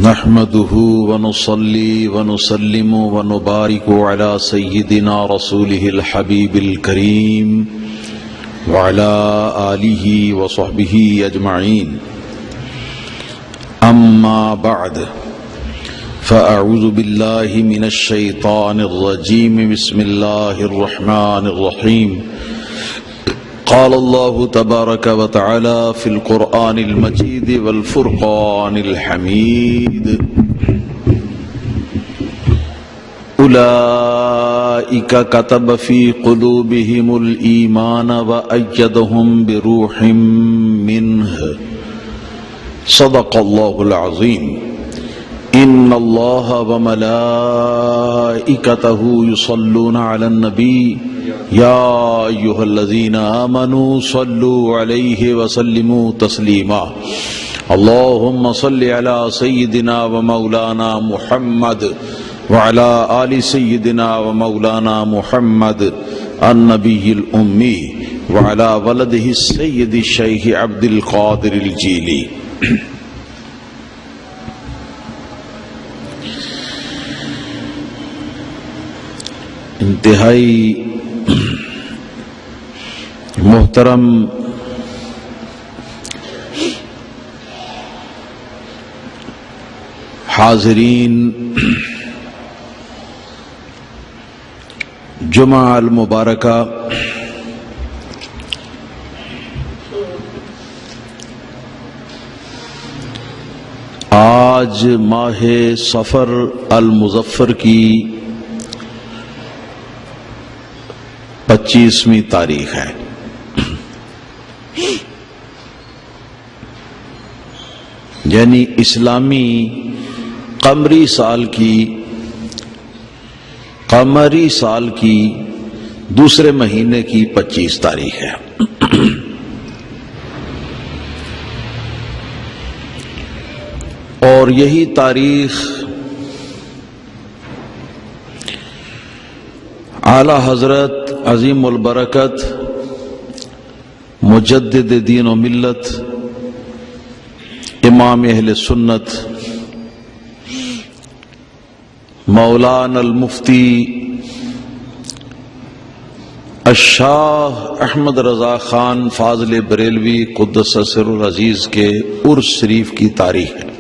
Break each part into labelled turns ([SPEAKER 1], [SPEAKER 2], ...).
[SPEAKER 1] نحمده ونصلي ونسلم ونبارك على سيدنا رسوله الحبيب الكريم وعلى آله وصحبه أجمعين. أما بعد فأعوذ بالله من الشيطان الرجيم. بسم الله الرحمن الرحيم. قال الله تبارك وتعالى في القرآن المجيد والفرقان الحميد: أولئك كتب في قلوبهم الإيمان وأيدهم بروح منه. صدق الله العظيم. إن الله وملائكته يصلون على النبي يا أيها الذين آمنوا صلوا عليه وسلموا تسليما. اللهم صل على سيدنا ومولانا محمد وعلى آل سيدنا ومولانا محمد النبي الأمي وعلى ولده السيد الشيخ عبد القادر الجيلي. انتہائی محترم حاضرین، جمعہ المبارکہ، آج ماہ صفر المظفر کی 25ویں تاریخ ہے۔ یعنی اسلامی قمری سال کی دوسرے مہینے کی 25 تاریخ ہے۔ اور یہی تاریخ اعلی حضرت عظیم البرکت مجدد دین و ملت امام اہل سنت مولانا المفتی الشاہ احمد رضا خان فاضل بریلوی قدس سر العزیز کے عرس شریف کی تاریخ ہے۔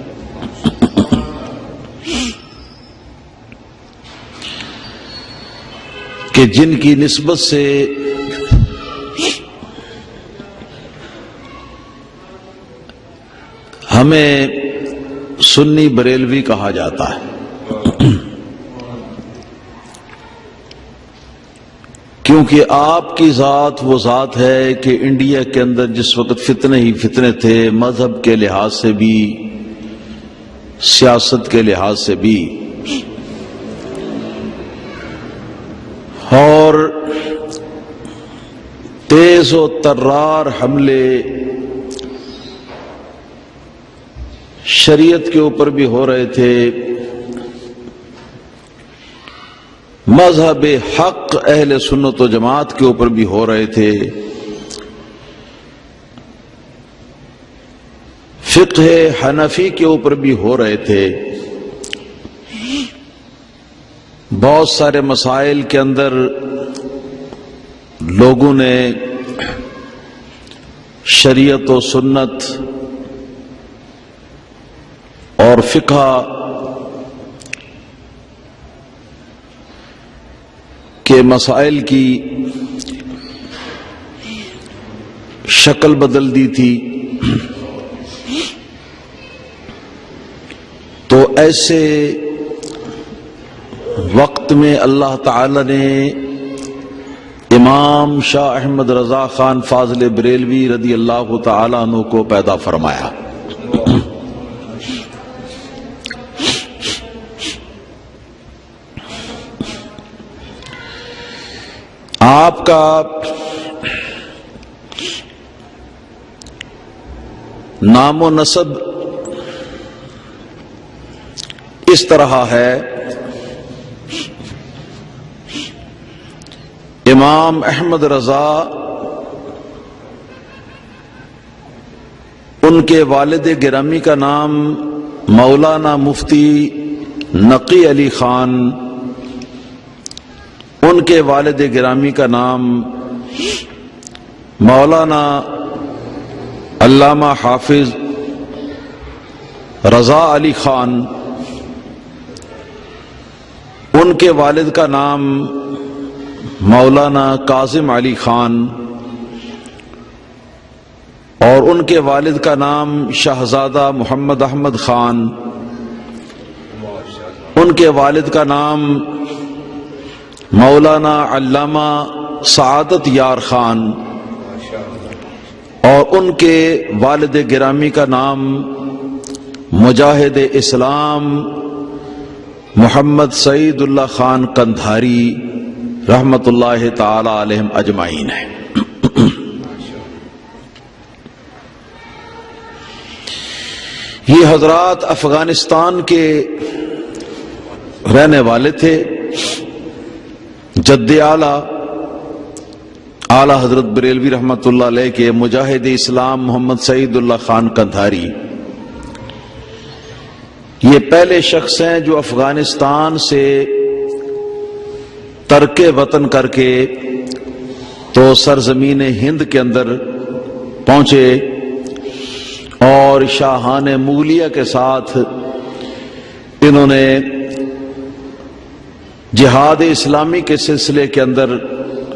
[SPEAKER 1] کہ جن کی نسبت سے ہمیں سنی بریلوی کہا جاتا ہے، کیونکہ آپ کی ذات وہ ذات ہے کہ انڈیا کے اندر جس وقت فتنے ہی فتنے تھے، مذہب کے لحاظ سے بھی، سیاست کے لحاظ سے بھی، اور تیز و ترار حملے شریعت کے اوپر بھی ہو رہے تھے، مذہب حق اہل سنت و جماعت کے اوپر بھی ہو رہے تھے، فقہ حنفی کے اوپر بھی ہو رہے تھے۔ بہت سارے مسائل کے اندر لوگوں نے شریعت و سنت اور فقہ کے مسائل کی شکل بدل دی تھی۔ تو ایسے وقت میں اللہ تعالی نے امام شاہ احمد رضا خان فاضل بریلوی رضی اللہ تعالی عنہ کو پیدا فرمایا۔ آپ کا نام و نسب اس طرح ہے: امام احمد رضا ان کے والد گرامی کا نام مولانا مفتی نقی علی خان، ان کے والد گرامی کا نام مولانا علامہ حافظ رضا علی خان، ان کے والد کا نام مولانا کاظم علی خان، اور ان کے والد کا نام شہزادہ محمد احمد خان، ان کے والد کا نام مولانا علامہ سعادت یار خان، اور ان کے والد گرامی کا نام مجاہد اسلام محمد سعید اللہ خان قندھاری رحمت اللہ تعالی علیہم اجمعین ہے۔ یہ حضرات افغانستان کے رہنے والے تھے۔ جد اعلیٰ حضرت بریلوی رحمۃ اللہ علیہ کے مجاہد اسلام محمد سعید اللہ خان قندھاری یہ پہلے شخص ہیں جو افغانستان سے ترک وطن کر کے تو سرزمین ہند کے اندر پہنچے اور شاہان مغلیہ کے ساتھ انہوں نے جہاد اسلامی کے سلسلے کے اندر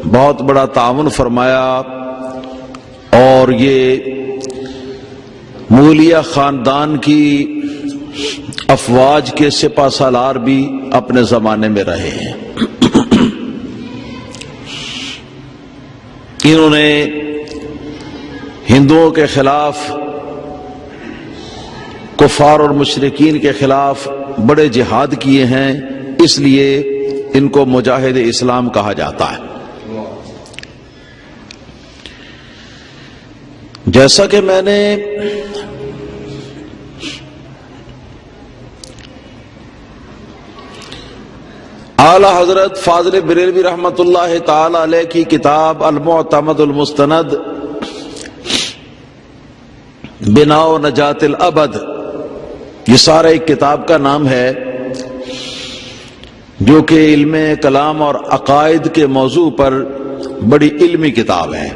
[SPEAKER 1] بہت بڑا تعاون فرمایا، اور یہ مغلیہ خاندان کی افواج کے سپہ سالار بھی اپنے زمانے میں رہے ہیں۔ انہوں نے ہندوؤں کے خلاف، کفار اور مشرکین کے خلاف بڑے جہاد کیے ہیں، اس لیے ان کو مجاہد اسلام کہا جاتا ہے۔ جیسا کہ میں نے اعلی حضرت فاضل بریلوی رحمت اللہ تعالی علیہ کی کتاب المعتمد المستند بناء و نجات الابد، یہ سارا ایک کتاب کا نام ہے جو کہ علم کلام اور عقائد کے موضوع پر بڑی علمی کتاب ہے۔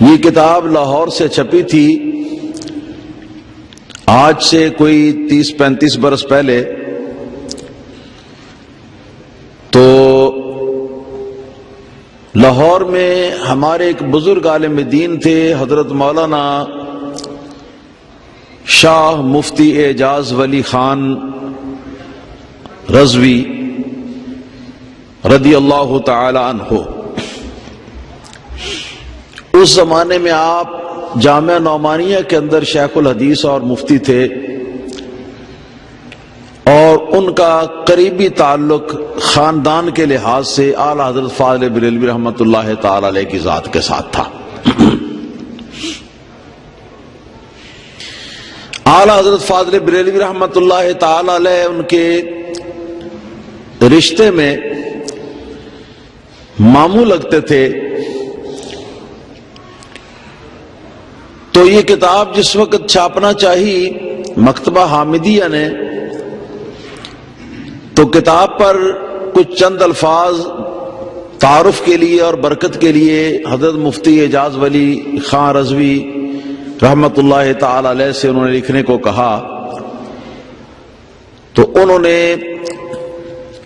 [SPEAKER 1] یہ کتاب لاہور سے چھپی تھی آج سے کوئی 30-35 برس پہلے، تو لاہور میں ہمارے ایک بزرگ عالم دین تھے حضرت مولانا شاہ مفتی اعجاز ولی خان رضوی رضی اللہ تعالی عنہ۔ اس زمانے میں آپ جامعہ نعمانیہ کے اندر شیخ الحدیث اور مفتی تھے، اور ان کا قریبی تعلق خاندان کے لحاظ سے اعلیٰ حضرت فاضل بریلوی رحمۃ اللہ تعالی علیہ کی ذات کے ساتھ تھا۔ اعلیٰ حضرت فاضل بریلوی رحمۃ اللہ تعالی علیہ ان کے رشتے میں ماموں لگتے تھے، تو یہ کتاب جس وقت چھاپنا چاہی مکتبہ حامدیہ نے، تو کتاب پر کچھ چند الفاظ تعارف کے لیے اور برکت کے لیے حضرت مفتی اعجاز ولی خان رضوی رحمت اللہ تعالی علیہ سے انہوں نے لکھنے کو کہا، تو انہوں نے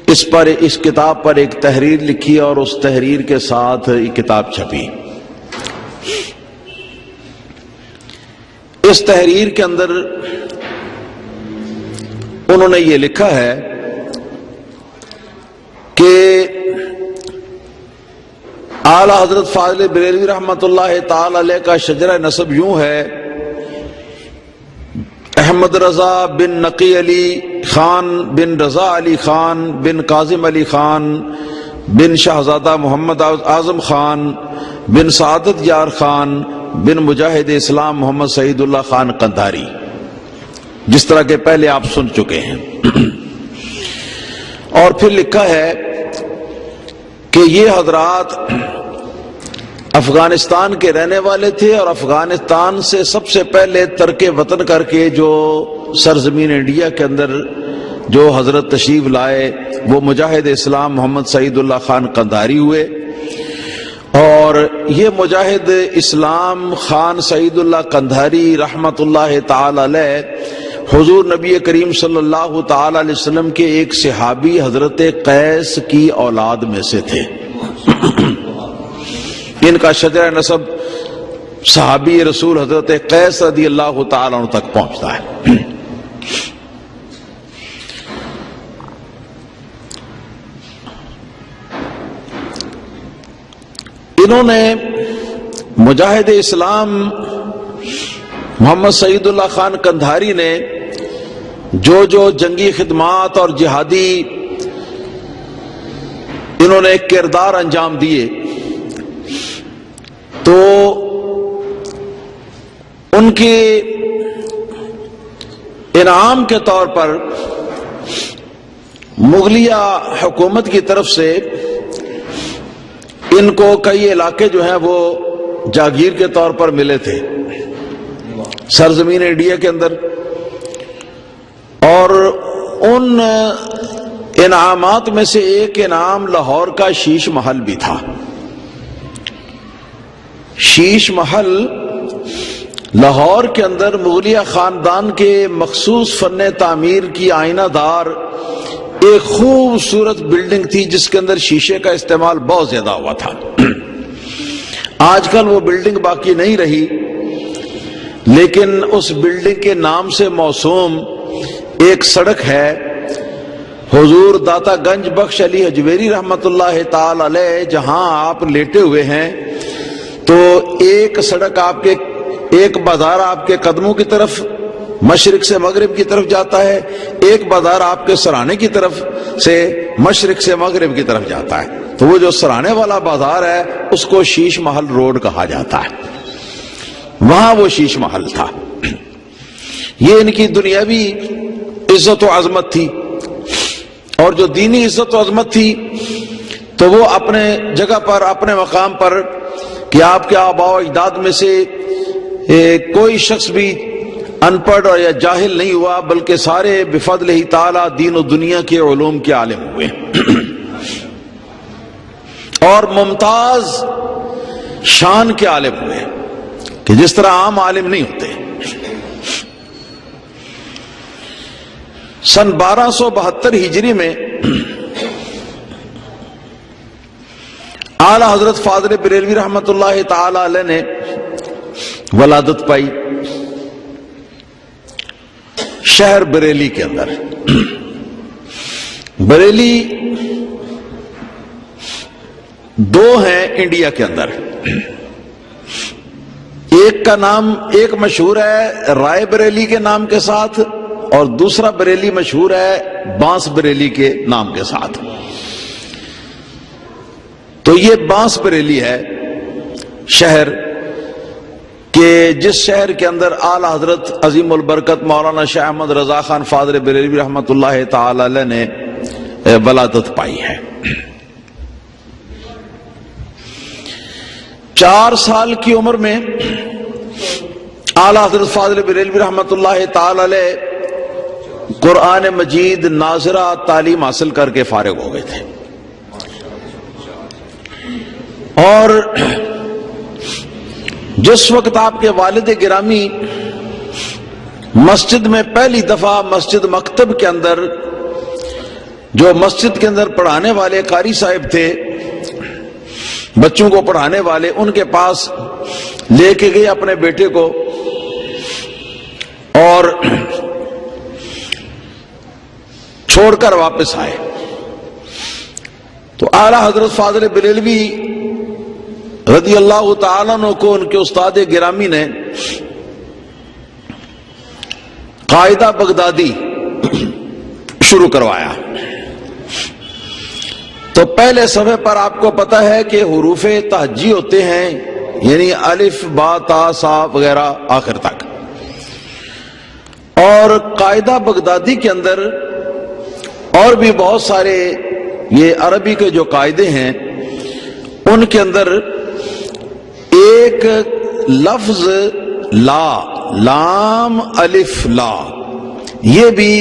[SPEAKER 1] اس کتاب پر ایک تحریر لکھی اور اس تحریر کے ساتھ یہ کتاب چھپی۔ اس تحریر کے اندر انہوں نے یہ لکھا ہے کہ اعلیٰ حضرت فاضل بریلوی رحمت اللہ تعالی علیہ کا شجرہ نسب یوں ہے: احمد رضا بن نقی علی خان بن رضا علی خان بن کاظم علی خان بن شہزادہ محمد اعظم خان بن سعادت یار خان بن مجاہد اسلام محمد سعید اللہ خان قندھاری، جس طرح کے پہلے آپ سن چکے ہیں۔ اور پھر لکھا ہے کہ یہ حضرات افغانستان کے رہنے والے تھے اور افغانستان سے سب سے پہلے ترک وطن کر کے جو سرزمین انڈیا کے اندر جو حضرت تشریف لائے وہ مجاہد اسلام محمد سعید اللہ خان قندھاری ہوئے. اور یہ مجاہد اسلام خان سعید اللہ قندھاری رحمت اللہ تعالی علیہ حضور نبی کریم صلی اللہ تعالی علیہ وسلم کے ایک صحابی حضرت قیس کی اولاد میں سے تھے. ان کا شجرہ نسب صحابی رسول حضرت قیس رضی اللہ تعالی عنہ تک پہنچتا ہے. انہوں نے مجاہد اسلام محمد سعید اللہ خان قندھاری نے جو جنگی خدمات اور جہادی انہوں نے کردار انجام دیے تو ان کے انعام کے طور پر مغلیہ حکومت کی طرف سے ان کو کئی علاقے جو ہیں وہ جاگیر کے طور پر ملے تھے سرزمین انڈیا کے اندر. اور ان انعامات میں سے ایک انعام لاہور کا شیش محل بھی تھا. شیش محل لاہور کے اندر مغلیہ خاندان کے مخصوص فن تعمیر کی آئینہ دار ایک خوبصورت بلڈنگ تھی جس کے اندر شیشے کا استعمال بہت زیادہ ہوا تھا. آج کل وہ بلڈنگ باقی نہیں رہی لیکن اس بلڈنگ کے نام سے موسوم ایک سڑک ہے. حضور داتا گنج بخش علی حجویری رحمت اللہ تعالی علیہ جہاں آپ لیٹے ہوئے ہیں تو ایک سڑک آپ کے ایک بازار آپ کے قدموں کی طرف مشرق سے مغرب کی طرف جاتا ہے, ایک بازار آپ کے سرانے کی طرف سے مشرق سے مغرب کی طرف جاتا ہے. تو وہ جو سرانے والا بازار ہے اس کو شیش محل روڈ کہا جاتا ہے. وہاں وہ شیش محل تھا. یہ ان کی دنیاوی عزت و عظمت تھی اور جو دینی عزت و عظمت تھی تو وہ اپنے جگہ پر اپنے مقام پر کہ آپ کے آباء و اجداد میں سے کوئی شخص بھی ان پڑھ یا جاہل نہیں ہوا بلکہ سارے بفضل ہی تعالی دین و دنیا کے علوم کے عالم ہوئے اور ممتاز شان کے عالم ہوئے کہ جس طرح عام عالم نہیں ہوتے. سن 1272 ہجری میں اعلی حضرت فاضل بریلوی رحمت اللہ تعالی علیہ نے ولادت پائی شہر بریلی کے اندر. بریلی دو ہیں انڈیا کے اندر, ایک کا نام ایک مشہور ہے رائے بریلی کے نام کے ساتھ اور دوسرا بریلی مشہور ہے بانس بریلی کے نام کے ساتھ. تو یہ بانس بریلی ہے شہر کہ جس شہر کے اندر اعلی حضرت عظیم البرکت مولانا شاہ احمد رضا خان فاضل بریلوی رحمت اللہ تعالی علیہ نے ولادت پائی ہے. 4 سال کی عمر میں اعلی حضرت فاضل بریلوی رحمت اللہ تعالی علیہ قرآن مجید ناظرہ تعلیم حاصل کر کے فارغ ہو گئے تھے اور جس وقت آپ کے والد گرامی مسجد میں پہلی دفعہ مسجد مکتب کے اندر جو مسجد کے اندر پڑھانے والے قاری صاحب تھے بچوں کو پڑھانے والے ان کے پاس لے کے گئے اپنے بیٹے کو اور چھوڑ کر واپس آئے تو اعلی حضرت فاضل بریلوی رضی اللہ تعالیٰ عنہ کو ان کے استاد گرامی نے قاعدہ بغدادی شروع کروایا. تو پہلے صفحے پر آپ کو پتہ ہے کہ حروف تہجی ہوتے ہیں یعنی الف با تا سا وغیرہ آخر تک, اور قاعدہ بغدادی کے اندر اور بھی بہت سارے یہ عربی کے جو قاعدے ہیں ان کے اندر ایک لفظ لا، لام الف لا، یہ بھی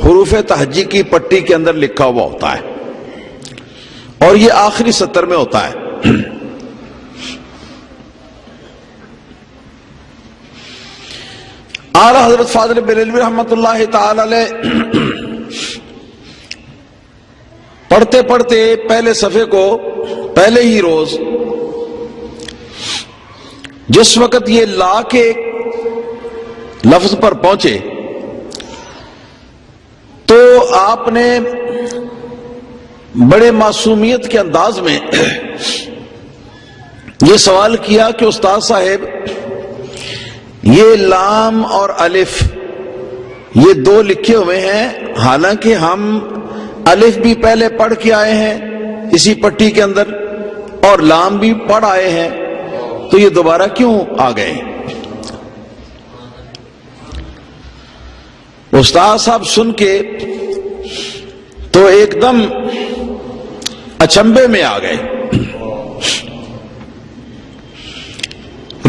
[SPEAKER 1] حروف تہجی کی پٹی کے اندر لکھا ہوا ہوتا ہے اور یہ آخری سطر میں ہوتا ہے. اعلی حضرت فاضل بریلوی رحمۃ اللہ تعالی علیہ پڑھتے پڑھتے پہلے صفحے کو پہلے ہی روز جس وقت یہ لا کے لفظ پر پہنچے تو آپ نے بڑے معصومیت کے انداز میں یہ سوال کیا کہ استاد صاحب یہ لام اور الف یہ دو لکھے ہوئے ہیں، حالانکہ ہم الف بھی پہلے پڑھ کے آئے ہیں اسی پٹی کے اندر اور لام بھی پڑھ آئے ہیں، تو یہ دوبارہ کیوں آ گئے؟ استاد صاحب سن کے تو ایک دم اچنبے میں آ گئے.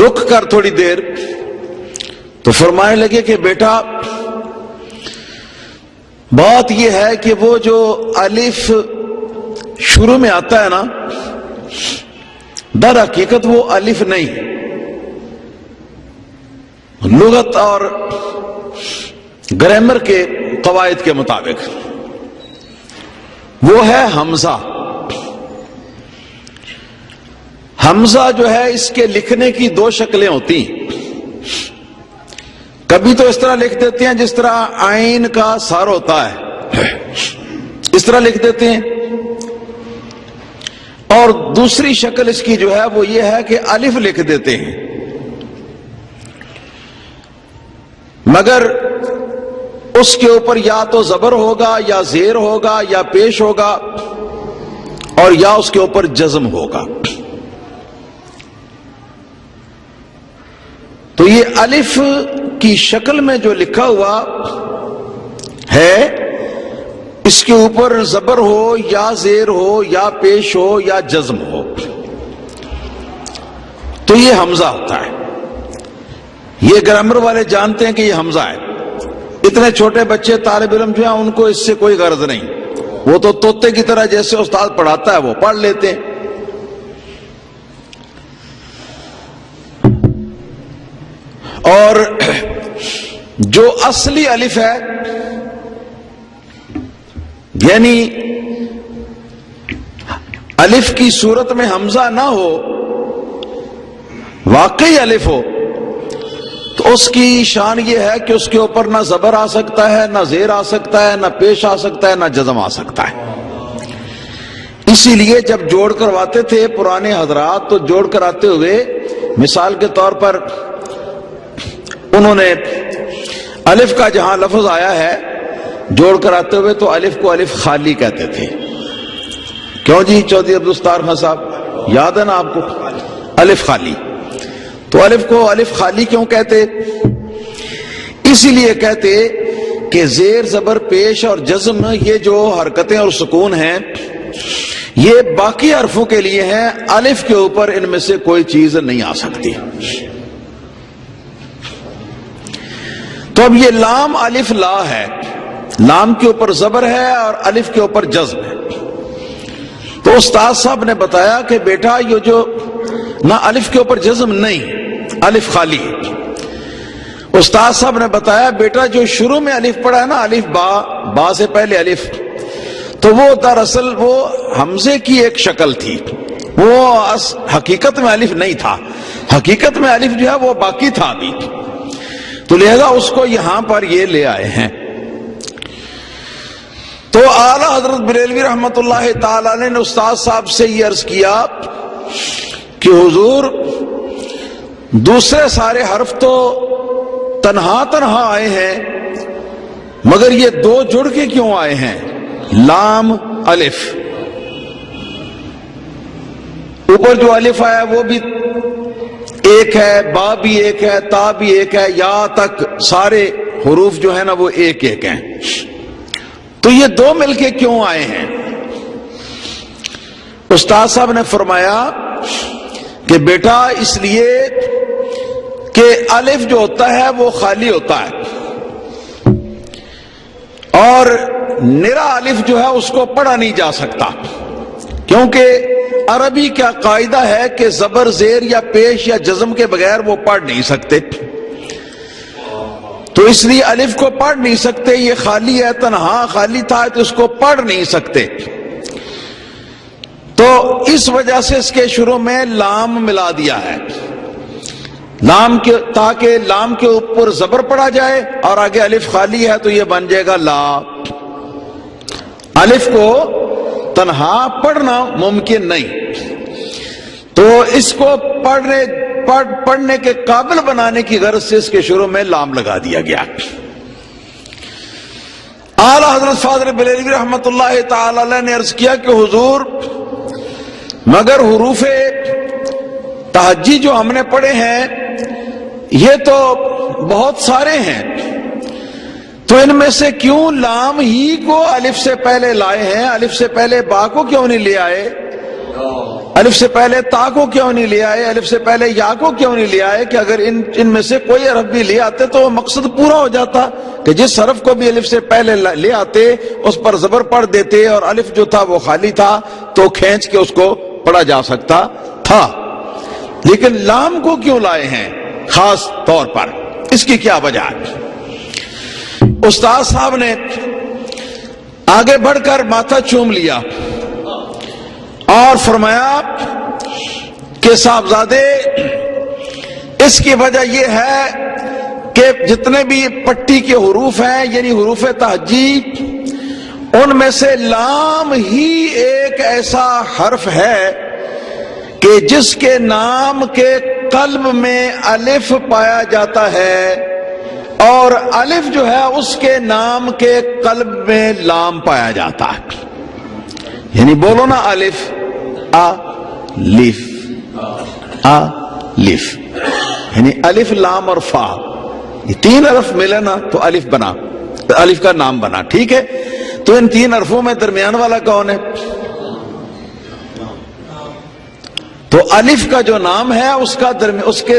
[SPEAKER 1] رک کر تھوڑی دیر تو فرمانے لگے کہ بیٹا بات یہ ہے کہ وہ جو الف شروع میں آتا ہے نا، در حقیقت وہ الف نہیں، لغت اور گرامر کے قواعد کے مطابق وہ ہے حمزہ. حمزہ جو ہے اس کے لکھنے کی دو شکلیں ہوتی ہیں. کبھی تو اس طرح لکھ دیتے ہیں جس طرح عین کا سر ہوتا ہے، اس طرح لکھ دیتے ہیں، اور دوسری شکل اس کی جو ہے وہ یہ ہے کہ الف لکھ دیتے ہیں، مگر اس کے اوپر یا تو زبر ہوگا یا زیر ہوگا یا پیش ہوگا اور یا اس کے اوپر جزم ہوگا. تو یہ الف کی شکل میں جو لکھا ہوا ہے اس کے اوپر زبر ہو یا زیر ہو یا پیش ہو یا جزم ہو تو یہ حمزہ ہوتا ہے. یہ گرامر والے جانتے ہیں کہ یہ حمزہ ہے. اتنے چھوٹے بچے طالب علم جو ہیں ان کو اس سے کوئی غرض نہیں، وہ تو طوطے کی طرح جیسے استاد پڑھاتا ہے وہ پڑھ لیتے ہیں. اور جو اصلی الف ہے یعنی الف کی صورت میں حمزہ نہ ہو، واقعی الف ہو، تو اس کی شان یہ ہے کہ اس کے اوپر نہ زبر آ سکتا ہے، نہ زیر آ سکتا ہے، نہ پیش آ سکتا ہے، نہ جزم آ سکتا ہے. اسی لیے جب جوڑ کرواتے تھے پرانے حضرات تو جوڑ کراتے ہوئے مثال کے طور پر انہوں نے الف کا جہاں لفظ آیا ہے جوڑ کراتے ہوئے تو الف کو الف خالی کہتے تھے. کیوں جی چودھری عبدالستار خان صاحب یاد ہے نا آپ کو؟ الف خالی. تو الف کو الف خالی کیوں کہتے؟ اسی لیے کہتے کہ زیر زبر پیش اور جزم یہ جو حرکتیں اور سکون ہیں یہ باقی حرفوں کے لیے ہیں، الف کے اوپر ان میں سے کوئی چیز نہیں آ سکتی. تو اب یہ لام الف لا ہے، لام کے اوپر زبر ہے اور الف کے اوپر جزم ہے. تو استاد صاحب نے بتایا کہ بیٹا یہ جو نہ الف کے اوپر جزم نہیں، الف خالی. استاد صاحب نے بتایا بیٹا جو شروع میں الف پڑھا ہے نا، الف با، با سے پہلے الف، تو وہ دراصل وہ حمزے کی ایک شکل تھی، وہ حقیقت میں الف نہیں تھا. حقیقت میں الف جو ہے وہ باقی تھا ابھی، تو لہذا اس کو یہاں پر یہ لے آئے ہیں. تو اعلی حضرت بریلوی رحمت اللہ تعالی نے استاد صاحب سے یہ عرض کیا کہ حضور دوسرے سارے حرف تو تنہا تنہا آئے ہیں مگر یہ دو جڑ کے کیوں آئے ہیں؟ لام الف، اوپر جو الف آیا وہ بھی ایک ہے، با بھی ایک ہے، تا بھی ایک ہے، یا تک سارے حروف جو ہے نا وہ ایک ایک ہیں. تو یہ دو مل کے کیوں آئے ہیں؟ استاد صاحب نے فرمایا کہ بیٹا اس لیے کہ الف جو ہوتا ہے وہ خالی ہوتا ہے، اور نرا الف جو ہے اس کو پڑھا نہیں جا سکتا، کیونکہ عربی کا قاعدہ ہے کہ زبر زیر یا پیش یا جزم کے بغیر وہ پڑھ نہیں سکتے، تو اس لیے الف کو پڑھ نہیں سکتے، یہ خالی ہے، تنہا خالی تھا تو اس کو پڑھ نہیں سکتے، تو اس وجہ سے اس کے شروع میں لام ملا دیا ہے، لام کے، تاکہ لام کے اوپر زبر پڑا جائے اور آگے الف خالی ہے تو یہ بن جائے گا لا۔ الف کو تنہا پڑھنا ممکن نہیں، تو اس کو پڑھنے کے قابل بنانے کی غرض سے اس کے شروع میں لام لگا دیا گیا۔ اعلی حضرت فاضل بریلوی رحمۃ اللہ تعالی علیہ نے عرض کیا کہ حضور مگر حروف تہجی جو ہم نے پڑھے ہیں یہ تو بہت سارے ہیں، تو ان میں سے کیوں لام ہی کو الف سے پہلے لائے ہیں؟ الف سے پہلے با کو کیوں نہیں لے آئے؟ الف سے پہلے تا کو کیوں نہیں لے آئے؟ الف سے پہلے یا کو کیوں نہیں لے آئے؟ کہ اگر ان میں سے کوئی حرف بھی لے آتے تو مقصد پورا ہو جاتا، کہ جس حرف کو بھی الف سے پہلے لے آتے اس پر زبر پڑھ دیتے اور الف جو تھا وہ خالی تھا تو کھینچ کے اس کو پڑھا جا سکتا تھا، لیکن لام کو کیوں لائے ہیں خاص طور پر؟ اس کی کیا وجہ ہے؟ استاد صاحب نے آگے بڑھ کر ماتھا چوم لیا اور فرمایا کہ صاحبزادے اس کی وجہ یہ ہے کہ جتنے بھی پٹی کے حروف ہیں یعنی حروف تہجی، ان میں سے لام ہی ایک ایسا حرف ہے کہ جس کے نام کے قلب میں الف پایا جاتا ہے اور الف جو ہے اس کے نام کے قلب میں لام پایا جاتا ہے، یعنی بولو نا الف آ لف، آ لف، یعنی الف لام اور فا، یہ تین حرف ملے نا تو الف بنا، الف کا نام بنا، ٹھیک ہے؟ تو ان تین حرفوں میں درمیان والا کون ہے؟ تو الف کا جو نام ہے اس کے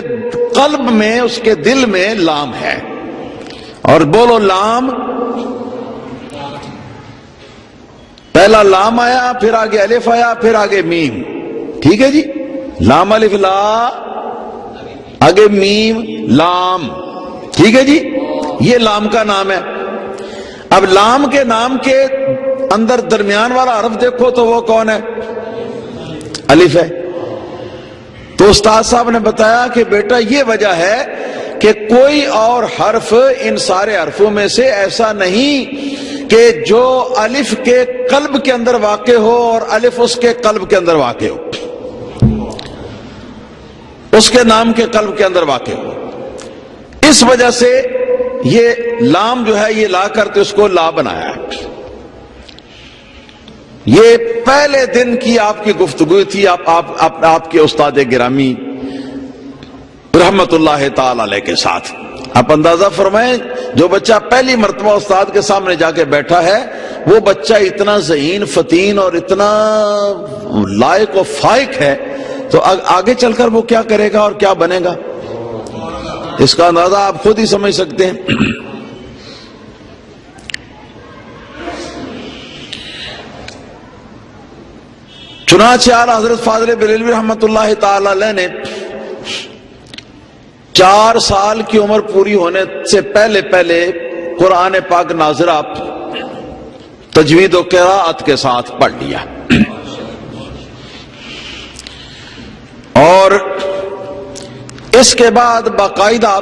[SPEAKER 1] قلب میں، اس کے دل میں لام ہے، اور بولو لام، پہلا لام آیا پھر آگے الف آیا پھر آگے میم، ٹھیک ہے جی؟ لام الف لا، آگے میم لام، ٹھیک ہے جی؟ یہ لام کا نام ہے۔ اب لام کے نام کے اندر درمیان والا حرف دیکھو تو وہ کون ہے؟ الف ہے۔ تو استاد صاحب نے بتایا کہ بیٹا یہ وجہ ہے کہ کوئی اور حرف ان سارے حرفوں میں سے ایسا نہیں کہ جو الف کے قلب کے اندر واقع ہو اور الف اس کے قلب کے اندر واقع ہو، اس کے نام کے قلب کے اندر واقع ہو، اس وجہ سے یہ لام جو ہے یہ لا کرتے اس کو لا بنایا ہے۔ یہ پہلے دن کی آپ کی گفتگو تھی آپ کے استاد گرامی رحمت اللہ تعالی علیہ کے ساتھ۔ آپ اندازہ فرمائیں جو بچہ پہلی مرتبہ استاد کے سامنے جا کے بیٹھا ہے وہ بچہ اتنا ذہین فتین اور اتنا لائق و فائق ہے تو آگے چل کر وہ کیا کرے گا اور کیا بنے گا، اس کا اندازہ آپ خود ہی سمجھ سکتے ہیں۔ چنانچہ اعلی حضرت فاضل بریلوی رحمۃ اللہ تعالی علیہ نے 4 سال کی عمر پوری ہونے سے پہلے قرآن پاک ناظرہ تجوید و قراءت کے ساتھ پڑھ لیا، اور اس کے بعد باقاعدہ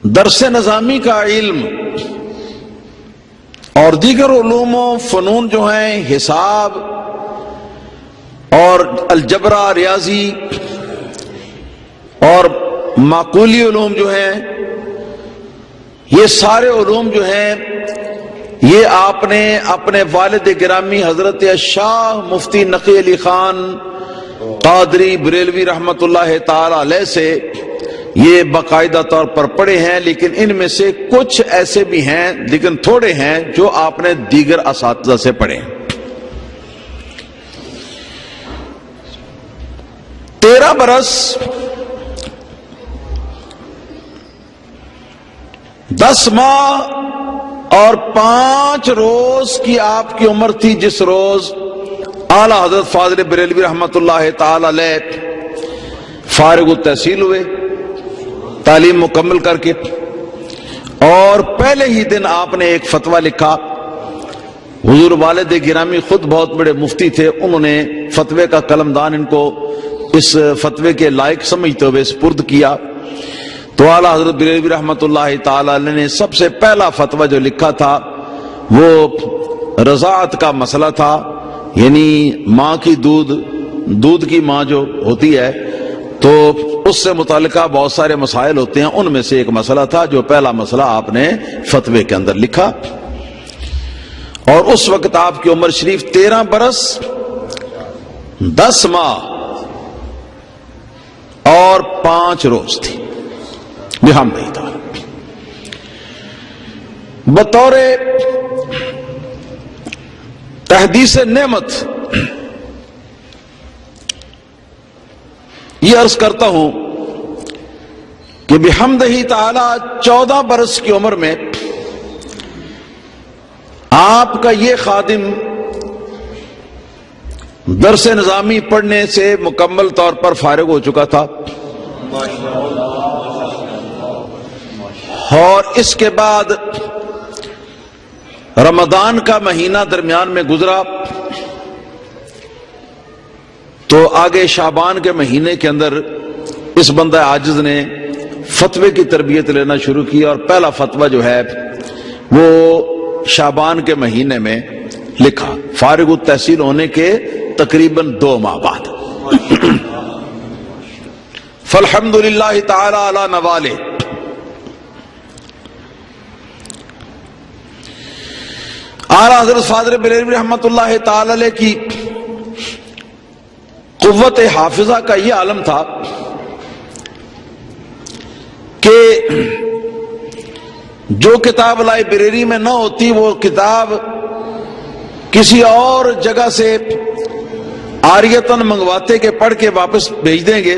[SPEAKER 1] درس نظامی کا علم اور دیگر علوم و فنون جو ہیں، حساب اور الجبرا ریاضی اور معقولی علوم جو ہیں، یہ سارے علوم جو ہیں یہ آپ نے اپنے والد گرامی حضرت شاہ مفتی نقی علی خان قادری بریلوی رحمت اللہ تعالی علیہ سے یہ باقاعدہ طور پر پڑھے ہیں، لیکن ان میں سے کچھ ایسے بھی ہیں لیکن تھوڑے ہیں جو آپ نے دیگر اساتذہ سے پڑھے ہیں۔ 13 برس 10 ماہ اور 5 روز کی آپ کی عمر تھی جس روز اعلیٰ حضرت فاضل بریلوی رحمۃ اللہ تعالی علیہ فارغ التحصیل ہوئے تعلیم مکمل کر کے، اور پہلے ہی دن آپ نے ایک فتویٰ لکھا۔ حضور والد گرامی خود بہت بڑے مفتی تھے، انہوں نے فتوے کا قلمدان ان کو اس فتوے کے لائق سمجھتے ہوئے سپرد کیا، تو اعلیٰ حضرت بریلوی رحمۃ اللہ تعالی علیہ نے سب سے پہلا فتویٰ جو لکھا تھا وہ رضاعت کا مسئلہ تھا، یعنی ماں کی دودھ کی ماں جو ہوتی ہے تو اس سے متعلقہ بہت سارے مسائل ہوتے ہیں، ان میں سے ایک مسئلہ تھا جو پہلا مسئلہ آپ نے فتوے کے اندر لکھا، اور اس وقت آپ کی عمر شریف 13 برس 10 ماہ اور 5 روز تھی بحمد اللہ تعالی۔ بطور تحدیث نعمت یہ عرض کرتا ہوں کہ بحمدہ تعالی 14 برس کی عمر میں آپ کا یہ خادم درس نظامی پڑھنے سے مکمل طور پر فارغ ہو چکا تھا، اور اس کے بعد رمضان کا مہینہ درمیان میں گزرا، تو آگے شعبان کے مہینے کے اندر اس بندہ عاجز نے فتوے کی تربیت لینا شروع کی، اور پہلا فتویٰ جو ہے وہ شعبان کے مہینے میں لکھا، فارغ التحصیل ہونے کے تقریباً 2 ماہ بعد۔ فالحمد للہ تعالی علی نوالہ۔ اعلیٰ حضرت فاضل بریلوی رحمۃ اللہ تعالی علیہ کی قوت حافظہ کا یہ عالم تھا کہ جو کتاب لائبریری میں نہ ہوتی وہ کتاب کسی اور جگہ سے عاریتاً منگواتے کہ پڑھ کے واپس بھیج دیں گے،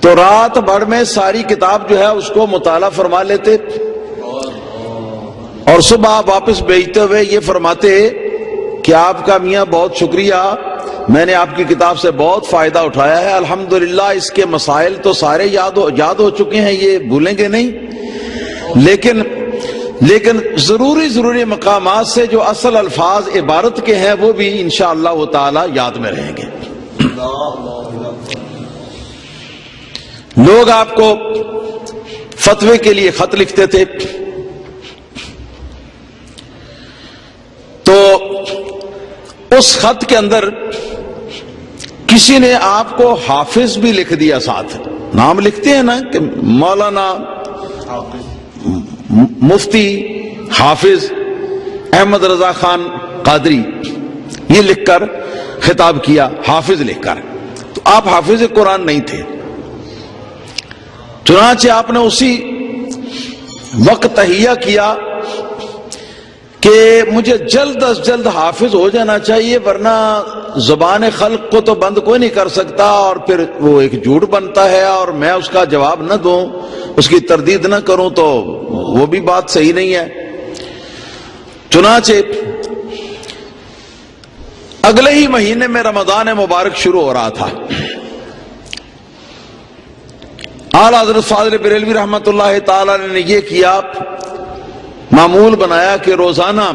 [SPEAKER 1] تو رات بھر میں ساری کتاب جو ہے اس کو مطالعہ فرما لیتے، اور صبح واپس بھیجتے ہوئے یہ فرماتے کہ آپ کا میاں بہت شکریہ، میں نے آپ کی کتاب سے بہت فائدہ اٹھایا ہے، الحمدللہ اس کے مسائل تو سارے یاد ہو چکے ہیں، یہ بھولیں گے نہیں، لیکن ضروری مقامات سے جو اصل الفاظ عبارت کے ہیں وہ بھی انشاءاللہ تعالی یاد میں رہیں گے۔ لوگ آپ کو فتوے کے لیے خط لکھتے تھے، تو اس خط کے اندر کسی نے آپ کو حافظ بھی لکھ دیا، ساتھ نام لکھتے ہیں نا کہ مولانا مفتی حافظ احمد رضا خان قادری، یہ لکھ کر خطاب کیا، حافظ لکھ کر، تو آپ حافظ قرآن نہیں تھے، چنانچہ آپ نے اسی وقت تہیہ کیا کہ مجھے جلد از جلد حافظ ہو جانا چاہیے، ورنہ زبان خلق کو تو بند کوئی نہیں کر سکتا، اور پھر وہ ایک جھوٹ بنتا ہے، اور میں اس کا جواب نہ دوں، اس کی تردید نہ کروں تو وہ بھی بات صحیح نہیں ہے۔ چنانچہ اگلے ہی مہینے میں رمضان مبارک شروع ہو رہا تھا، اعلیٰ حضرت فاضل بریلوی رحمۃ اللہ تعالی نے یہ کیا، معمول بنایا کہ روزانہ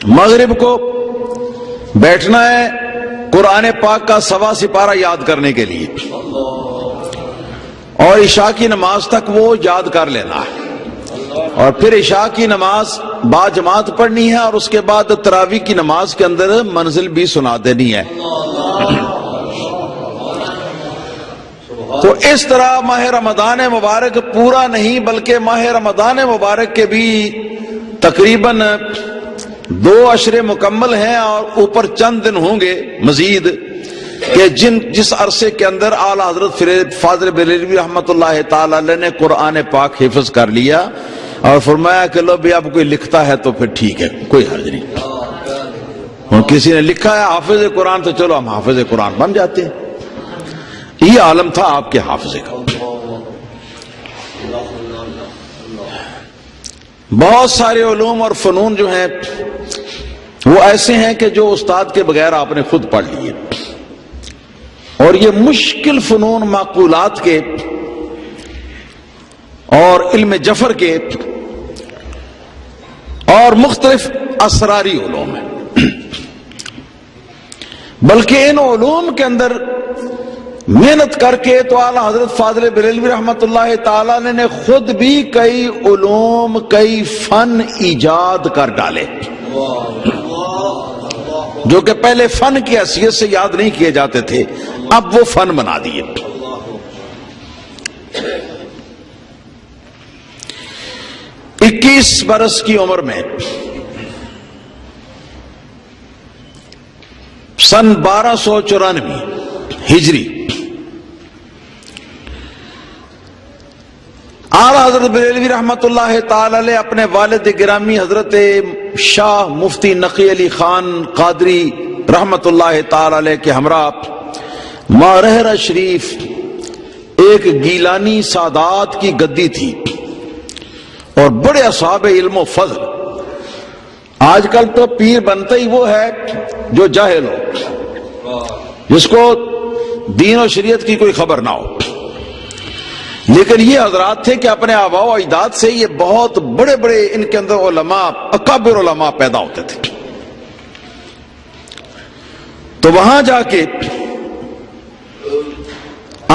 [SPEAKER 1] مغرب کو بیٹھنا ہے قرآن پاک کا 1.25 سپارہ یاد کرنے کے لیے، اور عشاء کی نماز تک وہ یاد کر لینا ہے، اور پھر عشاء کی نماز با جماعت پڑھنی ہے، اور اس کے بعد تراویح کی نماز کے اندر منزل بھی سنا دینی ہے۔ تو اس طرح ماہ رمضان مبارک پورا نہیں بلکہ ماہ رمضان مبارک کے بھی تقریباً 2 عشرے مکمل ہیں، اور اوپر چند دن ہوں گے مزید کہ جس عرصے کے اندر اعلیٰ حضرت فاضل بریلوی رحمۃ اللہ تعالی علیہ نے قرآن پاک حفظ کر لیا، اور فرمایا کہ لو بھی اب کوئی لکھتا ہے تو پھر ٹھیک ہے، کوئی حرج نہیں، اور کسی نے لکھا ہے حافظ قرآن تو چلو ہم حافظ قرآن بن جاتے ہیں۔ یہ عالم تھا آپ کے حافظے کا. بہت سارے علوم اور فنون جو ہیں وہ ایسے ہیں کہ جو استاد کے بغیر آپ نے خود پڑھ لیے، اور یہ مشکل فنون معقولات کے اور علم جفر کے اور مختلف اسراری علوم ہیں، بلکہ ان علوم کے اندر محنت کر کے تو اعلیٰ حضرت فاضل بریلوی رحمت اللہ تعالی نے خود بھی کئی علوم، کئی فن ایجاد کر ڈالے جو کہ پہلے فن کی حیثیت سے یاد نہیں کیے جاتے تھے، اب وہ فن بنا دیے. 21 برس کی عمر میں سن 1294 ہجری اعلیٰ حضرت بریلوی رحمت اللہ تعالی علیہ اپنے والد گرامی حضرت شاہ مفتی نقی علی خان قادری رحمت اللہ تعالی علیہ کے ہمراہ مارہرہ شریف ایک گیلانی سادات کی گدی تھی، اور بڑے اصحاب علم و فضل. آج کل تو پیر بنتا ہی وہ ہے جو جاہل ہو، جس کو دین و شریعت کی کوئی خبر نہ ہو، لیکن یہ حضرات تھے کہ اپنے آباء و اجداد سے یہ بہت بڑے بڑے ان کے اندر علماء، اکابر علماء پیدا ہوتے تھے. تو وہاں جا کے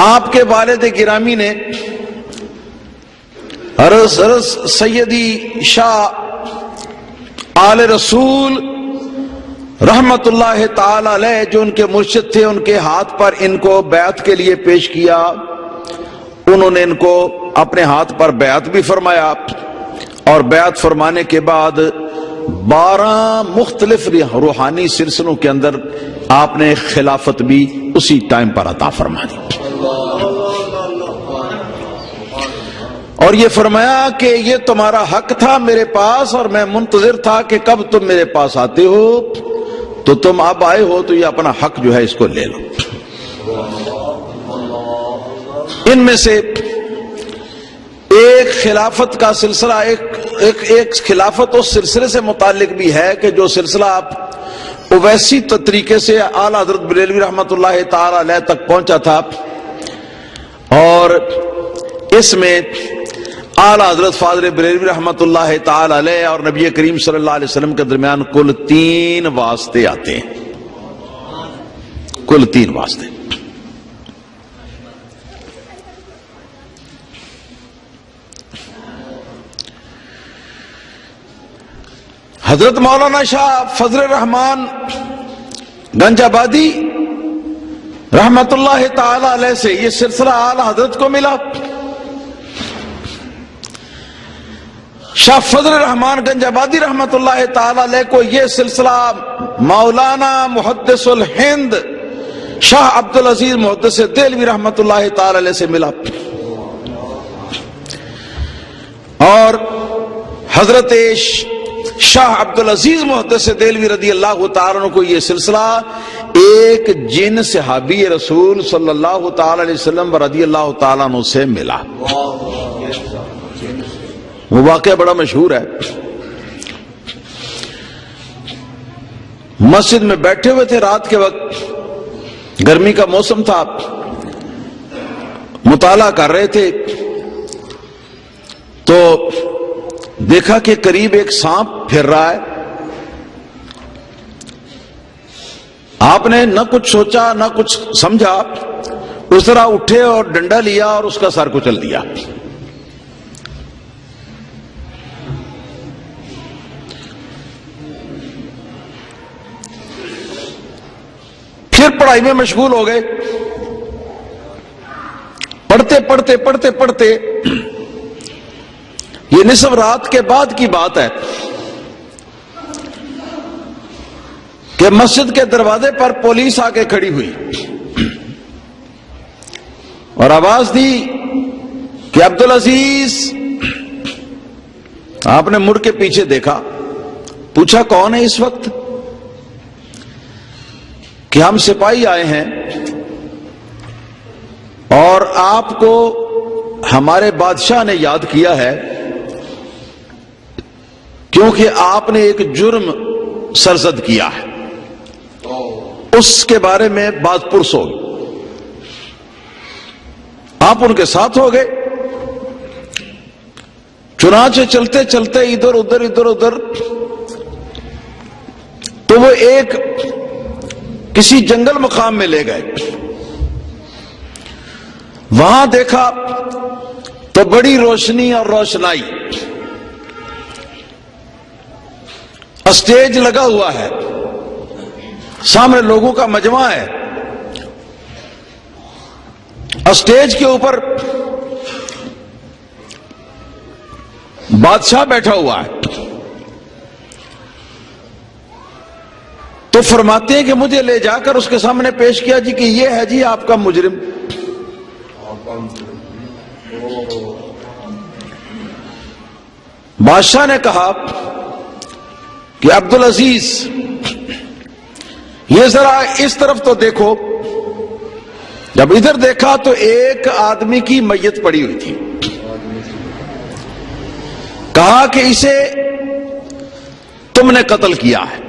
[SPEAKER 1] آپ کے والد گرامی نے حضرت سیدی شاہ آل رسول رحمت اللہ تعالی علیہ جو ان کے مرشد تھے، ان کے ہاتھ پر ان کو بیعت کے لیے پیش کیا. انہوں نے ان کو اپنے ہاتھ پر بیعت بھی فرمایا، اور بیعت فرمانے کے بعد 12 مختلف روحانی سلسلوں کے اندر آپ نے خلافت بھی اسی ٹائم پر عطا فرما دی، اور یہ فرمایا کہ یہ تمہارا حق تھا میرے پاس، اور میں منتظر تھا کہ کب تم میرے پاس آتے ہو، تو تم اب آئے ہو تو یہ اپنا حق جو ہے اس کو لے لو. ان میں سے ایک خلافت کا سلسلہ، ایک خلافت اس سلسلے سے متعلق بھی ہے کہ جو سلسلہ آپ اویسی طریقے سے اعلیٰ حضرت بریلوی رحمت اللہ تعالی علیہ تک پہنچا تھا، اور اس میں اعلیٰ حضرت فاضل بریلوی رحمت اللہ تعالی علیہ اور نبی کریم صلی اللہ علیہ وسلم کے درمیان کل 3 واسطے آتے ہیں، کل 3 واسطے. حضرت مولانا شاہ فضل الرحمان گنج آبادی رحمت اللہ تعالی علیہ سے یہ سلسلہ اعلیٰ حضرت کو ملا. شاہ فضل الرحمان گنج آبادی رحمت اللہ تعالی علیہ کو یہ سلسلہ مولانا محدث الہند شاہ عبدالعزیز محدث دہلوی رحمت اللہ تعالی علیہ سے ملا، اور حضرت شاہ عبدالعزیز محدث دہلوی رضی اللہ تعالیٰ عنہ کو یہ سلسلہ ایک جن صحابی رسول صلی اللہ تعالی علیہ وسلم رضی اللہ تعالیٰ عنہ سے ملا. وہ واقعہ بڑا مشہور ہے. مسجد میں بیٹھے ہوئے تھے رات کے وقت، گرمی کا موسم تھا، مطالعہ کر رہے تھے، تو دیکھا کہ قریب ایک سانپ پھر رہا ہے. آپ نے نہ کچھ سوچا نہ کچھ سمجھا، اس طرح اٹھے اور ڈنڈا لیا اور اس کا سر کچل دیا. پھر پڑھائی میں مشغول ہو گئے. پڑھتے پڑھتے پڑھتے پڑھتے یہ نصف رات کے بعد کی بات ہے کہ مسجد کے دروازے پر پولیس آ کے کھڑی ہوئی اور آواز دی کہ عبدالعزیز. آپ نے مڑ کے پیچھے دیکھا، پوچھا کون ہے اس وقت؟ کہ ہم سپاہی آئے ہیں. اور آپ کو ہمارے بادشاہ نے یاد کیا ہے کیونکہ آپ نے ایک جرم سرزد کیا ہے، اس کے بارے میں بات پرس ہوگی۔ آپ ان کے ساتھ ہو گئے، چنانچہ چلتے چلتے ادھر ادھر تو وہ ایک کسی جنگل مقام میں لے گئے۔ وہاں دیکھا تو بڑی روشنی اور روشنائی، اسٹیج لگا ہوا ہے، سامنے لوگوں کا مجمع ہے، اسٹیج کے اوپر بادشاہ بیٹھا ہوا ہے۔ تو فرماتے ہیں کہ مجھے لے جا کر اس کے سامنے پیش کیا جی کہ یہ ہے جی آپ کا مجرم۔ بادشاہ نے کہا کہ عبدالعزیز یہ ذرا اس طرف تو دیکھو۔ جب ادھر دیکھا تو ایک آدمی کی میت پڑی ہوئی تھی۔ کہا کہ اسے تم نے قتل کیا ہے۔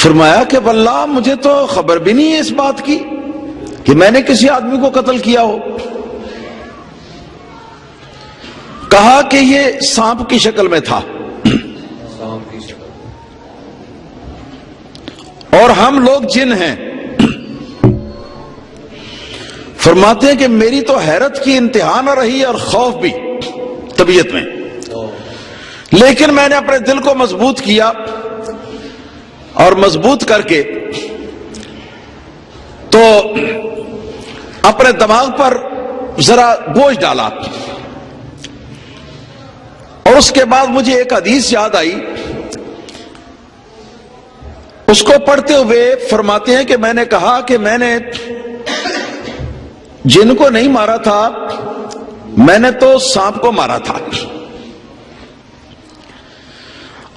[SPEAKER 1] فرمایا کہ واللہ مجھے تو خبر بھی نہیں ہے اس بات کی کہ میں نے کسی آدمی کو قتل کیا ہو۔ کہا کہ یہ سانپ کی شکل میں تھا اور ہم لوگ جن ہیں۔ فرماتے ہیں کہ میری تو حیرت کی انتہا نہ رہی اور خوف بھی طبیعت میں، لیکن میں نے اپنے دل کو مضبوط کیا اور مضبوط کر کے تو اپنے دماغ پر ذرا بوجھ ڈالا، اور اس کے بعد مجھے ایک حدیث یاد آئی۔ اس کو پڑھتے ہوئے فرماتے ہیں کہ میں نے کہا کہ میں نے جن کو نہیں مارا تھا، میں نے تو سانپ کو مارا تھا۔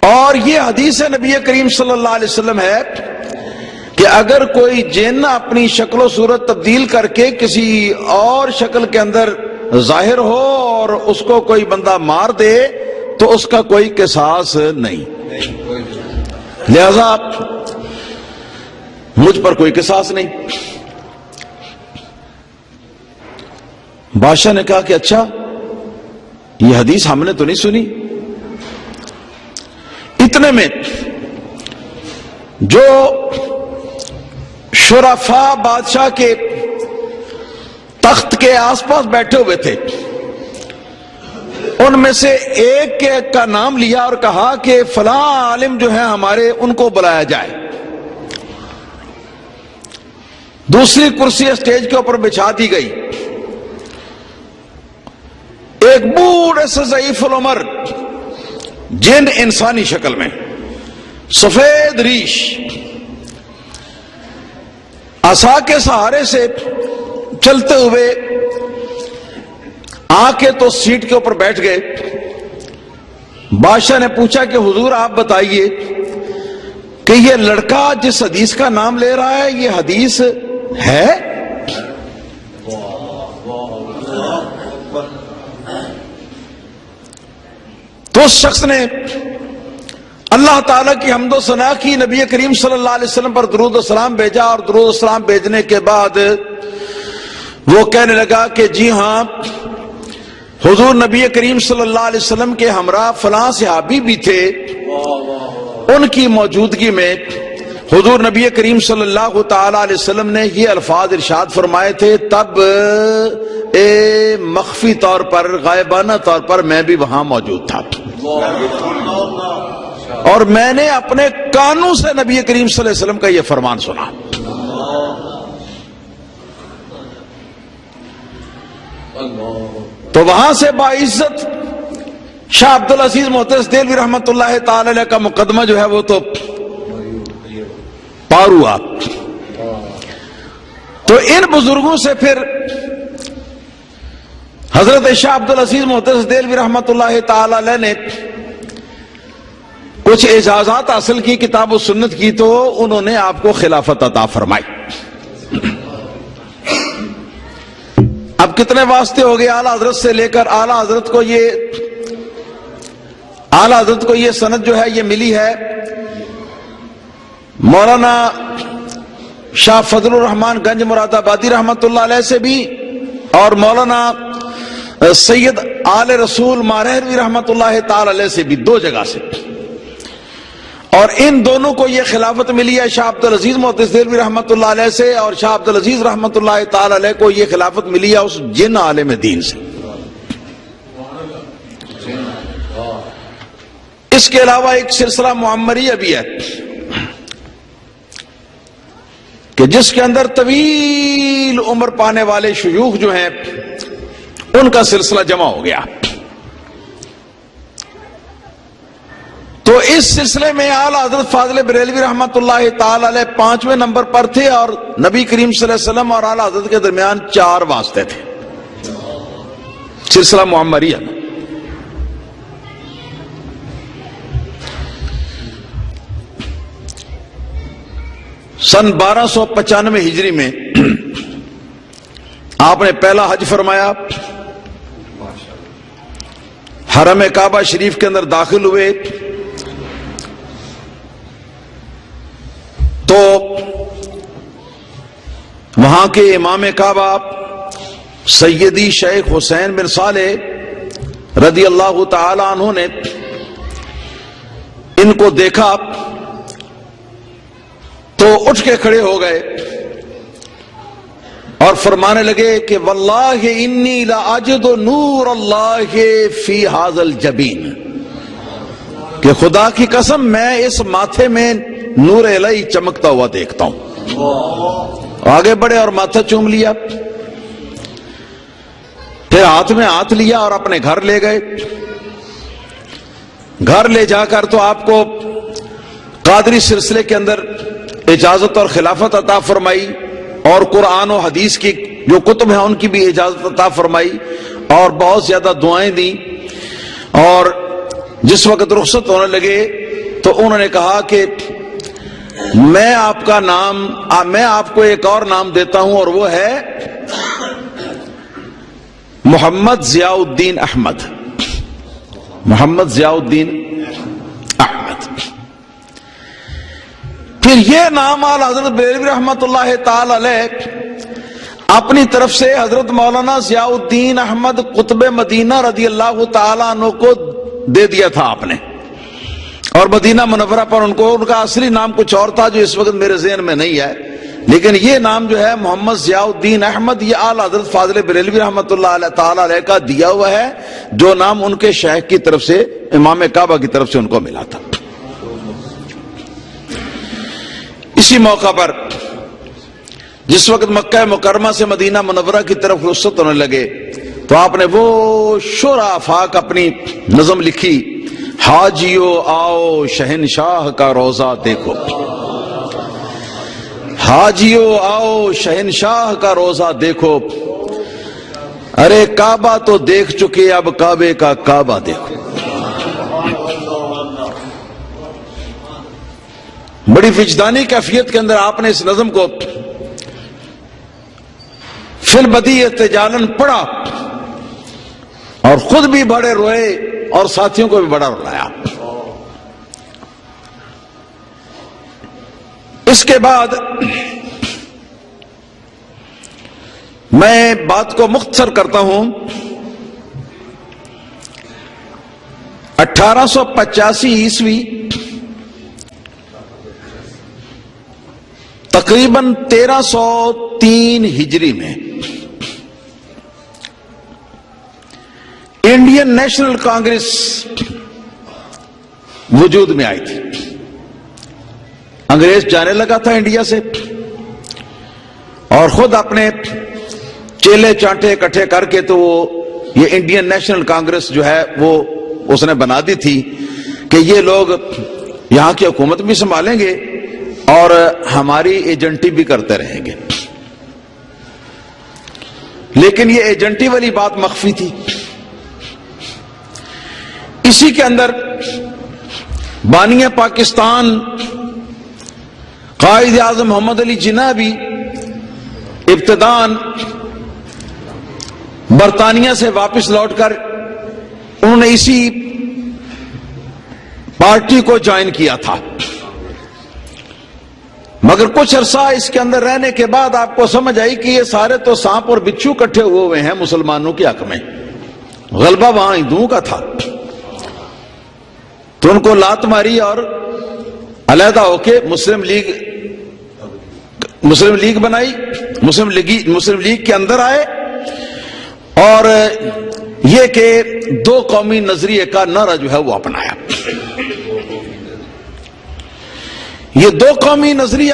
[SPEAKER 1] اور یہ حدیث نبی کریم صلی اللہ علیہ وسلم ہے کہ اگر کوئی جن اپنی شکل و صورت تبدیل کر کے کسی اور شکل کے اندر ظاہر ہو اور اس کو کوئی بندہ مار دے تو اس کا کوئی قصاص نہیں، لہذا مجھ پر کوئی قصاص نہیں۔ بادشاہ نے کہا کہ اچھا یہ حدیث ہم نے تو نہیں سنی۔ اتنے میں جو شرفاء بادشاہ کے تخت کے آس پاس بیٹھے ہوئے تھے، ان میں سے ایک کا نام لیا اور کہا کہ فلاں عالم جو ہے ہمارے، ان کو بلایا جائے۔ دوسری کرسی اسٹیج کے اوپر بچھا دی گئی۔ ایک بوڑھے سے ضعیف العمر جن انسانی شکل میں، سفید ریش، عصا کے سہارے سے چلتے ہوئے آ کے تو سیٹ کے اوپر بیٹھ گئے۔ بادشاہ نے پوچھا کہ حضور آپ بتائیے کہ یہ لڑکا جس حدیث کا نام لے رہا ہے یہ حدیث ہے؟ تو اس شخص نے اللہ تعالیٰ کی حمد و ثنا کی، نبی کریم صلی اللہ علیہ وسلم پر درود و سلام بھیجا، اور درود و سلام بھیجنے کے بعد وہ کہنے لگا کہ جی ہاں حضور نبی کریم صلی اللہ علیہ وسلم کے ہمراہ فلاں صحابی بھی تھے، ان کی موجودگی میں حضور نبی کریم صلی اللہ تعالی علیہ وسلم نے یہ الفاظ ارشاد فرمائے تھے، تب مخفی طور پر، غائبانہ طور پر میں بھی وہاں موجود تھا، اور میں نے اپنے کانوں سے نبی کریم صلی اللہ علیہ وسلم کا یہ فرمان سنا۔ تو وہاں سے باعزت شاہ عبدالعزیز محترم دہلوی رحمت اللہ تعالی علیہ کا مقدمہ جو ہے وہ تو پار ہوا۔ تو ان بزرگوں سے پھر حضرت شاہ عبدالعزیز محترم دہلوی رحمت اللہ تعالی علیہ نے کچھ اعزازات حاصل کی، کتاب و سنت کی، تو انہوں نے آپ کو خلافت عطا فرمائی۔ اب کتنے واسطے ہو گئے اعلیٰ حضرت سے لے کر اعلیٰ حضرت کو یہ سند جو ہے یہ ملی ہے مولانا شاہ فضل الرحمان گنج مراد آبادی رحمت اللہ علیہ سے بھی، اور مولانا سید آل رسول مارہروی رحمت اللہ تعالی علیہ سے بھی، دو جگہ سے. اور ان دونوں کو یہ خلافت ملی ہے شاہ عبدالعزیز محدث دہلوی رحمت اللہ علیہ سے، اور شاہ عبدالعزیز رحمت اللہ تعالی علیہ کو یہ خلافت ملی ہے اس جن عالم دین سے. اس کے علاوہ ایک سلسلہ معمریہ بھی ہے کہ جس کے اندر طویل عمر پانے والے شیوخ جو ہیں ان کا سلسلہ جمع ہو گیا. تو اس سلسلے میں اعلیٰ حضرت فاضل بریلوی رحمت اللہ تعالی علیہ 5ویں نمبر پر تھے، اور نبی کریم صلی اللہ علیہ وسلم اور اعلیٰ حضرت کے درمیان 4 واسطے تھے سلسلہ معمریہ میں. سن 1295 ہجری میں آپ نے پہلا حج فرمایا، حرم کعبہ شریف کے اندر داخل ہوئے تو وہاں کے امام کعبہ سیدی شیخ حسین بن صالح رضی اللہ تعالی عنہ نے ان کو دیکھا تو اٹھ کے کھڑے ہو گئے اور فرمانے لگے کہ واللہ انی لاجد نور اللہ فی ھذا الجبین، کہ خدا کی قسم میں اس ماتھے میں نور الہی چمکتا ہوا دیکھتا ہوں. آگے بڑھے اور ماتھا چوم لیا، پھر ہاتھ میں ہاتھ لیا اور اپنے گھر لے گئے. گھر لے جا کر تو آپ کو قادری سلسلے کے اندر اجازت اور خلافت عطا فرمائی، اور قرآن و حدیث کی جو کتب ہیں ان کی بھی اجازت عطا فرمائی، اور بہت زیادہ دعائیں دیں. اور جس وقت رخصت ہونے لگے تو انہوں نے کہا کہ میں آپ کو ایک اور نام دیتا ہوں، اور وہ ہے محمد ضیاء الدین احمد. محمد ضیاء الدین احمد. پھر یہ نام اعلیٰ حضرت بریلوی رحمت اللہ تعالی علیہ اپنی طرف سے حضرت مولانا ضیاء الدین احمد قطب مدینہ رضی اللہ تعالی عنہ کو دے دیا تھا آپ نے، اور مدینہ منورہ پر ان کا اصلی نام کچھ اور تھا جو اس وقت میرے ذہن میں نہیں ہے، لیکن یہ نام جو ہے محمد ضیاء الدین احمد یہ اعلیٰ حضرت فاضل بریلوی رحمت اللہ تعالی علیہ کا دیا ہوا ہے، جو نام ان کے شیخ کی طرف سے امام کعبہ کی طرف سے ان کو ملا تھا. اسی موقع پر جس وقت مکہ مکرمہ سے مدینہ منورہ کی طرف رخصت ہونے لگے تو آپ نے وہ شور آفاق اپنی نظم لکھی، حاجیو آؤ شہنشاہ کا روضہ دیکھو، حاجیو آؤ شہنشاہ کا روضہ دیکھو، ارے کعبہ تو دیکھ چکے اب کعبے کا کعبہ دیکھو. بڑی وجدانی کیفیت کے اندر آپ نے اس نظم کو فی البدیع ارتجالاً پڑھا اور خود بھی بڑے روئے اور ساتھیوں کو بھی بڑا رلایا. اس کے بعد میں بات کو مختصر کرتا ہوں. 1885 عیسوی تقریباً 1303 ہجری میں انڈین نیشنل کانگریس وجود میں آئی تھی. انگریز جانے لگا تھا انڈیا سے اور خود اپنے چیلے چانٹے اکٹھے کر کے تو وہ یہ انڈین نیشنل کانگریس جو ہے وہ اس نے بنا دی تھی کہ یہ لوگ یہاں کی حکومت بھی سنبھالیں گے اور ہماری ایجنٹی بھی کرتے رہیں گے. لیکن یہ ایجنٹی والی بات مخفی تھی. اسی کے اندر بانی پاکستان قائد اعظم محمد علی جناح بھی ابتداً برطانیہ سے واپس لوٹ کر انہوں نے اسی پارٹی کو جوائن کیا تھا، مگر کچھ عرصہ اس کے اندر رہنے کے بعد آپ کو سمجھ آئی کہ یہ سارے تو سانپ اور بچھو کٹھے ہوئے ہیں مسلمانوں کے حق میں، غلبہ وہاں ہندوؤں کا تھا، تو ان کو لات ماری اور علیحدہ ہو کے مسلم لیگ بنائی، مسلم لیگ کے اندر آئے، اور یہ کہ دو قومی نظریے کا نعرہ جو ہے وہ اپنایا۔ یہ دو قومی نظریہ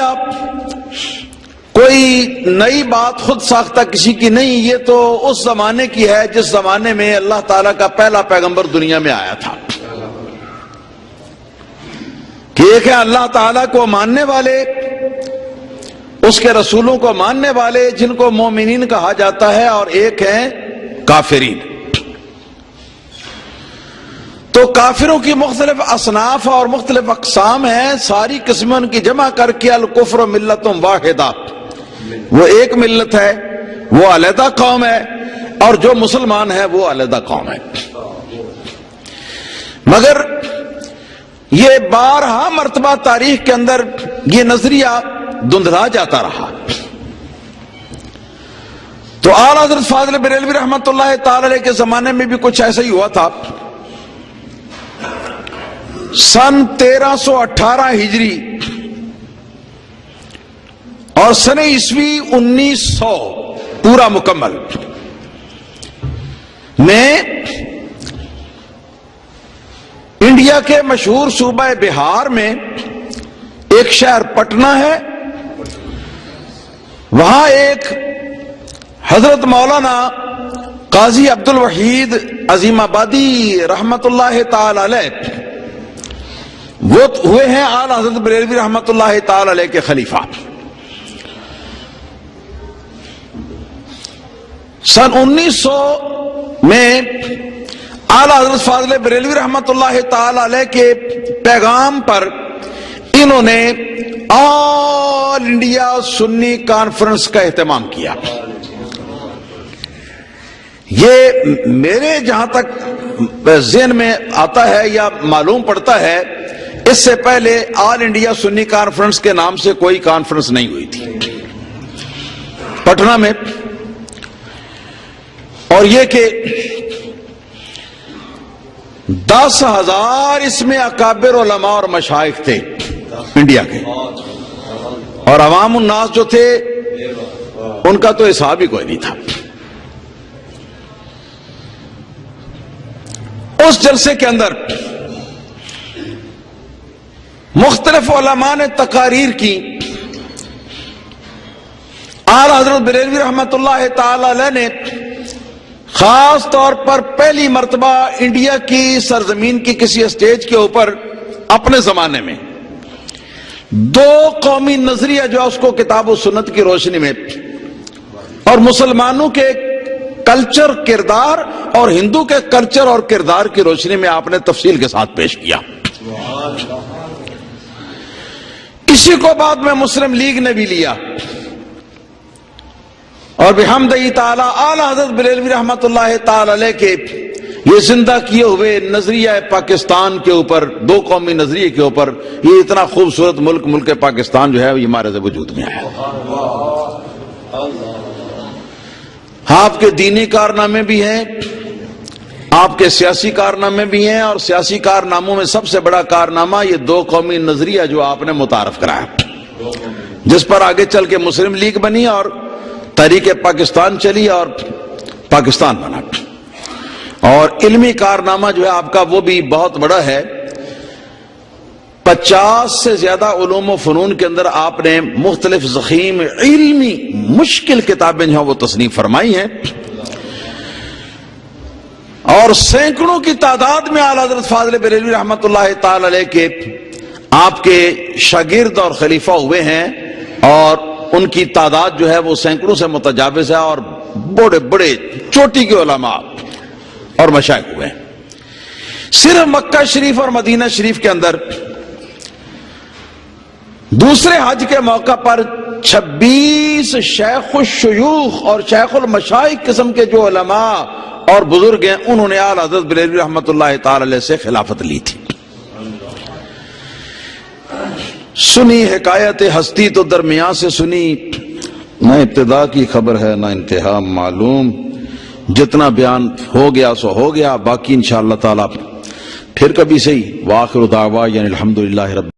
[SPEAKER 1] کوئی نئی بات خود ساختہ کسی کی نہیں، یہ تو اس زمانے کی ہے جس زمانے میں اللہ تعالیٰ کا پہلا پیغمبر دنیا میں آیا تھا، کہ ایک ہے اللہ تعالیٰ کو ماننے والے، اس کے رسولوں کو ماننے والے جن کو مومنین کہا جاتا ہے، اور ایک ہیں کافرین۔ تو کافروں کی مختلف اصناف اور مختلف اقسام ہیں، ساری قسمیں ان کی جمع کر کے الکفر ملت واحدہ، وہ ایک ملت ہے، وہ علیحدہ قوم ہے، اور جو مسلمان ہے وہ علیحدہ قوم ہے۔ مگر یہ بارہا مرتبہ تاریخ کے اندر یہ نظریہ دھندلا جاتا رہا، تو اعلیٰ حضرت فاضل بریلوی رحمۃ اللہ تعالی علیہ کے زمانے میں بھی کچھ ایسا ہی ہوا تھا۔ سن 1318 ہجری اور سن عیسوی 1900 پورا مکمل میں انڈیا کے مشہور صوبہ بہار میں ایک شہر پٹنہ ہے، وہاں ایک حضرت مولانا قاضی عبد الوحید عظیم آبادی رحمت اللہ تعالی علیہ، وہ ہوئے ہیں اعلیٰ حضرت بریلوی رحمت اللہ تعالی علیہ کے خلیفہ۔ سن 1900 میں اعلیٰ حضرت فاضل بریلوی رحمت اللہ تعالی علیہ کے پیغام پر انہوں نے آل انڈیا سنی کانفرنس کا اہتمام کیا۔ یہ میرے جہاں تک ذہن میں آتا ہے یا معلوم پڑتا ہے، اس سے پہلے آل انڈیا سنی کانفرنس کے نام سے کوئی کانفرنس نہیں ہوئی تھی پٹنہ میں، اور یہ کہ 10,000 اس میں اکابر علماء اور مشائخ تھے انڈیا کے، اور عوام الناس جو تھے ان کا تو حساب ہی کوئی نہیں تھا۔ اس جلسے کے اندر مختلف علماء نے تقاریر کی، اعلیٰ حضرت بریلوی رحمت اللہ تعالی علیہ نے خاص طور پر پہلی مرتبہ انڈیا کی سرزمین کی کسی اسٹیج کے اوپر اپنے زمانے میں دو قومی نظریہ جو اس کو کتاب و سنت کی روشنی میں اور مسلمانوں کے کلچر کردار اور ہندو کے کلچر اور کردار کی روشنی میں آپ نے تفصیل کے ساتھ پیش کیا۔ اسی کو بعد میں مسلم لیگ نے بھی لیا، اور بحمدہ تعالی اعلیٰ حضرت بریلوی رحمت اللہ تعالی علیہ کے یہ زندہ کیے ہوئے نظریہ پاکستان کے اوپر، دو قومی نظریے کے اوپر، یہ اتنا خوبصورت ملک پاکستان جو ہے یہ ہمارے سے وجود میں ہے۔ آپ کے دینی کارنامے بھی ہیں، آپ کے سیاسی کارنامے بھی ہیں، اور سیاسی کارناموں میں سب سے بڑا کارنامہ یہ دو قومی نظریہ جو آپ نے متعارف کرایا، جس پر آگے چل کے مسلم لیگ بنی اور تحریک پاکستان چلی اور پاکستان بنا، اور علمی کارنامہ جو ہے آپ کا وہ بھی بہت بڑا ہے۔ 50 سے زیادہ علوم و فنون کے اندر آپ نے مختلف ضخیم علمی مشکل کتابیں جو ہیں وہ تصنیف فرمائی ہیں، اور سینکڑوں کی تعداد میں اعلیٰ حضرت فاضل بریلوی رحمت اللہ تعالی علیہ کے آپ کے شاگرد اور خلیفہ ہوئے ہیں، اور ان کی تعداد جو ہے وہ سینکڑوں سے متجاوز ہے، اور بڑے بڑے چوٹی کے علماء اور مشائخ ہوئے ہیں۔ صرف مکہ شریف اور مدینہ شریف کے اندر دوسرے حج کے موقع پر 26 شیخ الشیوخ اور شیخ المشائخ قسم کے جو علماء اور بزرگ ہیں انہوں نے اعلیٰ حضرت بریلوی رحمۃ اللہ تعالی علیہ سے خلافت لی تھی. سنی حکایت ہستی تو درمیان سے سنی، نہ ابتدا کی خبر ہے نہ انتہا معلوم، جتنا بیان ہو گیا سو ہو گیا، باقی انشاءاللہ تعالی پھر کبھی صحیح. وآخر دعوانا الحمدللہ رب